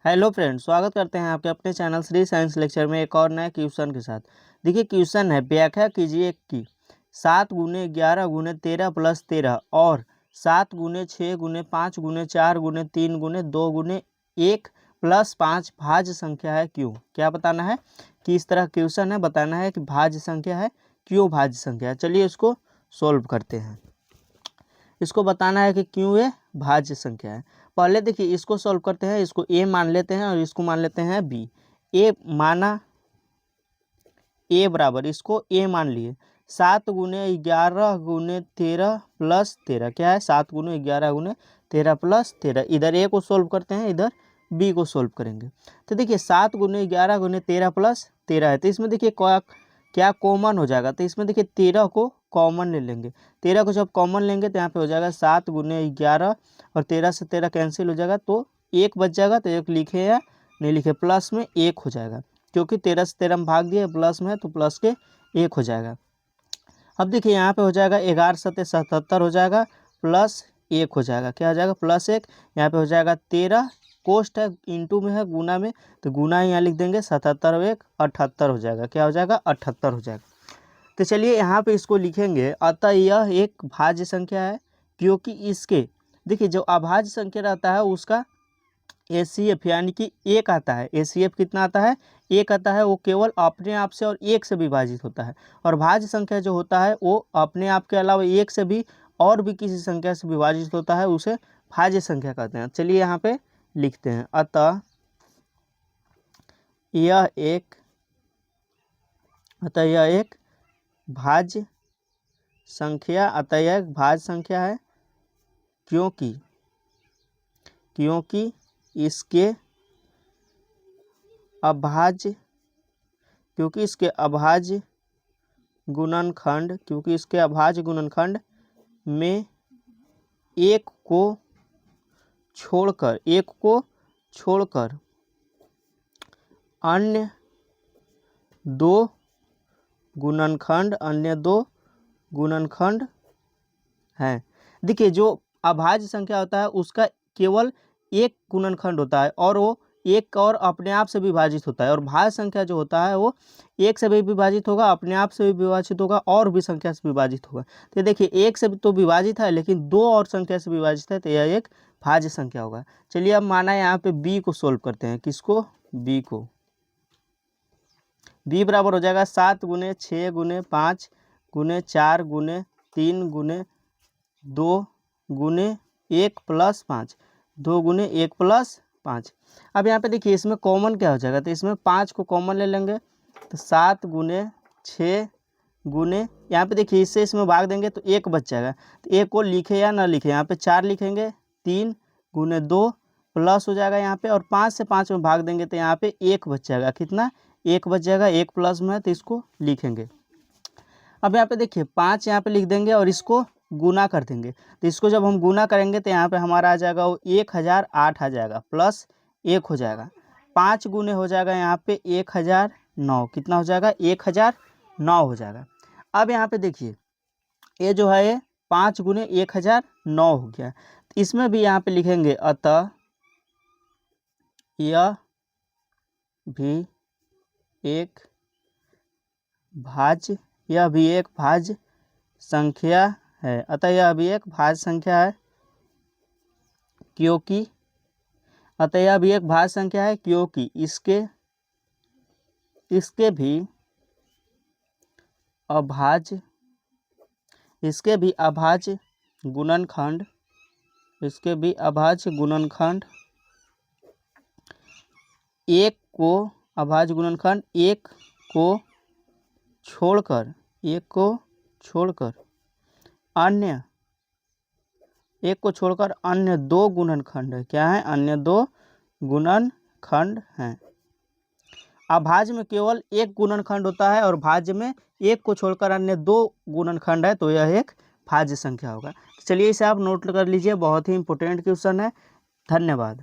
Hello friends, स्वागत करते हैं आपके अपने चैनल श्री साइंस लेक्चर में एक और नए क्वेश्चन के साथ। देखिए क्वेश्चन है, व्याख्या कीजिए कि 7 गुने 11 गुने 13 प्लस 13 और 7 गुने 6 गुने 5 गुने 4 गुने 3 गुने 2 गुने 1 प्लस 5 भाज्य संख्या है क्यों। क्या बताना है कि इस तरह क्वेश्चन है, बताना है कि भाज्य संख्या है क्यों भाज्य संख्या है। चलिए इसको सोल्व करते हैं। इसको बताना है कि क्यों ये भाज्य संख्या है। पहले देखिए इसको सॉल्व करते हैं। इसको ए मान लेते हैं और इसको मान लेते हैं बी। ए माना, ए बराबर, इसको ए मान लिए 7 गुने 11 गुने 13 प्लस 13। क्या है? 7 गुने 11 गुने 13 प्लस 13। इधर ए को सोल्व करते हैं, इधर बी को सोल्व करेंगे। तो देखिए 7 गुने 11 गुने 13 प्लस 13 है, तो इसमें देखिए क्या कॉमन हो जाएगा। तो इसमें देखिए 13 को कॉमन ले लेंगे। 13 को जब कॉमन लेंगे तो यहाँ पे हो जाएगा 7 गुने 11 और 13 से 13 कैंसिल हो जाएगा तो 1 बच जाएगा। तो 1 लिखे या नहीं लिखे, प्लस में 1 हो जाएगा, क्योंकि 13 से 13 में भाग दिए, प्लस में है तो प्लस के 1 हो जाएगा। अब देखिए यहाँ पे हो जाएगा 11 सत्ते 77 हो जाएगा, प्लस 1 हो जाएगा। क्या हो जाएगा? प्लस 1। यहाँ पे हो जाएगा 13, कोष्ट है इंटू में है गुना में, तो गुना यहाँ लिख देंगे, 77 और 1 78 हो जाएगा। क्या हो जाएगा? 78 हो जाएगा। तो चलिए यहाँ पे इसको लिखेंगे, अतः यह एक भाज्य संख्या है क्योंकि इसके देखिए जो अभाज्य संख्या रहता है उसका एचसीएफ यानी कि 1 आता है। एचसीएफ कितना आता है? 1 आता है। वो केवल अपने आप से और 1 से विभाजित होता है। और भाज्य संख्या जो होता है वो अपने आप के अलावा 1 से भी और भी किसी संख्या से विभाजित होता है, उसे भाज्य संख्या कहते हैं। चलिए यहाँ पे लिखते हैं, अतः यह एक भाज्य संख्या, अतः यह एक भाज्य संख्या है क्योंकि इसके अभाज्य गुणनखंड में एक को छोड़कर अन्य दो गुणनखंड हैं। देखिए जो अभाज्य संख्या होता है उसका केवल एक गुणनखंड होता है और वो एक और अपने आप से विभाजित होता है। और भाज्य संख्या जो होता है वो 1 से भी विभाजित होगा, अपने आप से भी विभाजित होगा और भी संख्या से विभाजित होगा। तो देखिए 1 से तो विभाजित है, लेकिन 2 और संख्या से विभाजित है, तो यह एक भाज्य संख्या होगा। चलिए अब माना यहाँ पे बी को सोल्व करते हैं। किसको? बी को। बी बराबर हो जाएगा 7 गुने 6 गुने 5 गुने 4 गुने 3 गुने 2 गुने 1 प्लस 5, 2 गुने 1 प्लस 5। अब यहाँ पे देखिए इसमें कॉमन क्या हो जाएगा, तो इसमें 5 को कॉमन ले लेंगे, तो 7 गुने 6 गुने, यहाँ पे देखिए इससे इसमें भाग देंगे तो 1 बच जाएगा। तो 1 को लिखे या ना लिखे, यहाँ पे 4 लिखेंगे, 3 गुने 2 प्लस हो जाएगा यहाँ पे, और 5 से 5 में भाग देंगे तो यहाँ पे 1 बच जाएगा। कितना? 1 बच जाएगा। 1 प्लस में है तो इसको लिखेंगे। अब यहाँ पे देखिए 5 यहाँ पे लिख देंगे और इसको गुना कर देंगे। तो इसको जब हम गुना करेंगे तो यहाँ पे हमारा आ जाएगा वो 1008 आ जाएगा, प्लस 1 हो जाएगा। 5 गुने हो जाएगा यहाँ पे 1009। कितना हो जाएगा? 1009 हो जाएगा। अब यहाँ पे देखिए ये जो है ये 5 गुने 1009 हो गया। इसमें भी यहाँ पे लिखेंगे, अतः यह भी एक भाज्य संख्या है। अतः यह भी एक भाज्य संख्या है क्योंकि इसके भी अभाज्य गुणनखंड एक को छोड़कर अन्य दो गुणनखंड है। क्या है? अन्य दो गुणनखंड हैं। अभाज्य में केवल एक गुणनखंड होता है और भाज्य में एक को छोड़कर अन्य 2 गुणनखंड है, तो यह एक भाज्य संख्या होगा। चलिए इसे आप नोट कर लीजिए, बहुत ही इंपॉर्टेंट क्वेश्चन है। धन्यवाद।